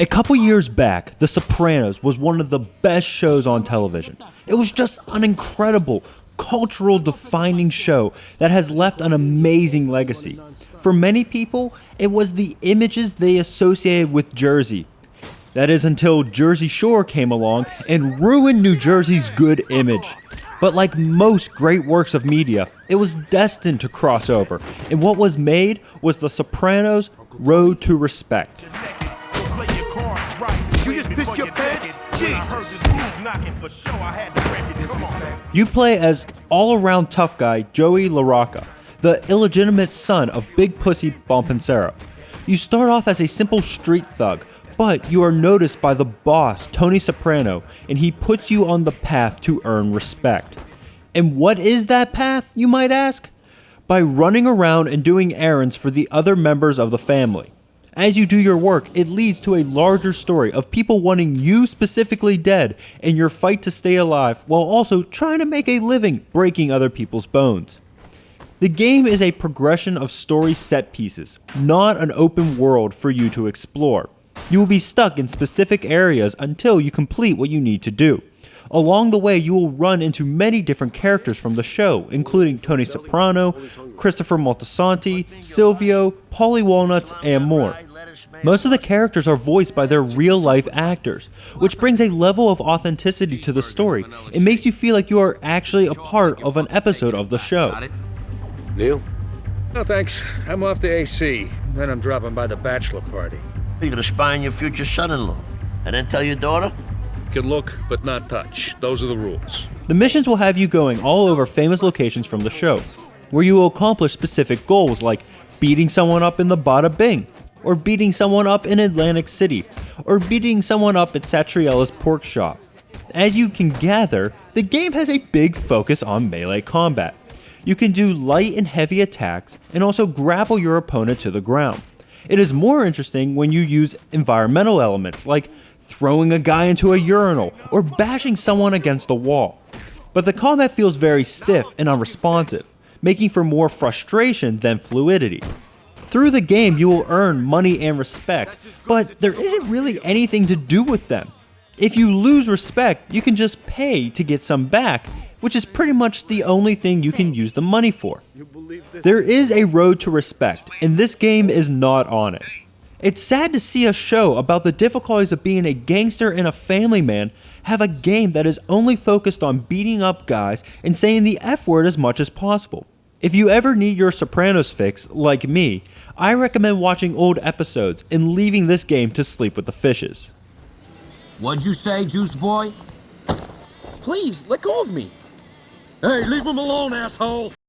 A couple years back, The Sopranos was one of the best shows on television. It was just an incredible, cultural defining show that has left an amazing legacy. For many people, it was the images they associated with Jersey. That is until Jersey Shore came along and ruined New Jersey's good image. But like most great works of media, it was destined to cross over, and what was made was The Sopranos' Road to Respect. You just pissed your pants? Jesus! You play as all-around tough guy Joey LaRocca, the illegitimate son of Big Pussy Bompancero. You start off as a simple street thug, but you are noticed by the boss, Tony Soprano, and he puts you on the path to earn respect. And what is that path, you might ask? By running around and doing errands for the other members of the family. As you do your work, it leads to a larger story of people wanting you specifically dead in your fight to stay alive while also trying to make a living breaking other people's bones. The game is a progression of story set pieces, not an open world for you to explore. You will be stuck in specific areas until you complete what you need to do. Along the way, you will run into many different characters from the show, including Tony Soprano, Christopher Moltisanti, Silvio, Paulie Walnuts, and more. Most of the characters are voiced by their real-life actors, which brings a level of authenticity to the story. It makes you feel like you are actually a part of an episode of the show. Neil? No thanks, I'm off to AC, then I'm dropping by the bachelor party. You're gonna spy on your future son-in-law, and then tell your daughter? Can look, but not touch. Those are the rules. The missions will have you going all over famous locations from the show, where you will accomplish specific goals like beating someone up in the Bada Bing, or beating someone up in Atlantic City, or beating someone up at Satriella's pork shop. As you can gather, the game has a big focus on melee combat. You can do light and heavy attacks, and also grapple your opponent to the ground. It is more interesting when you use environmental elements like throwing a guy into a urinal or bashing someone against the wall. But the combat feels very stiff and unresponsive, making for more frustration than fluidity. Through the game, you will earn money and respect, but there isn't really anything to do with them. If you lose respect, you can just pay to get some back, which is pretty much the only thing you can use the money for. There is a road to respect, and this game is not on it. It's sad to see a show about the difficulties of being a gangster and a family man have a game that is only focused on beating up guys and saying the F word as much as possible. If you ever need your Sopranos fix, like me, I recommend watching old episodes and leaving this game to sleep with the fishes. What'd you say, Juice Boy? Please, let go of me. Hey, leave him alone, asshole!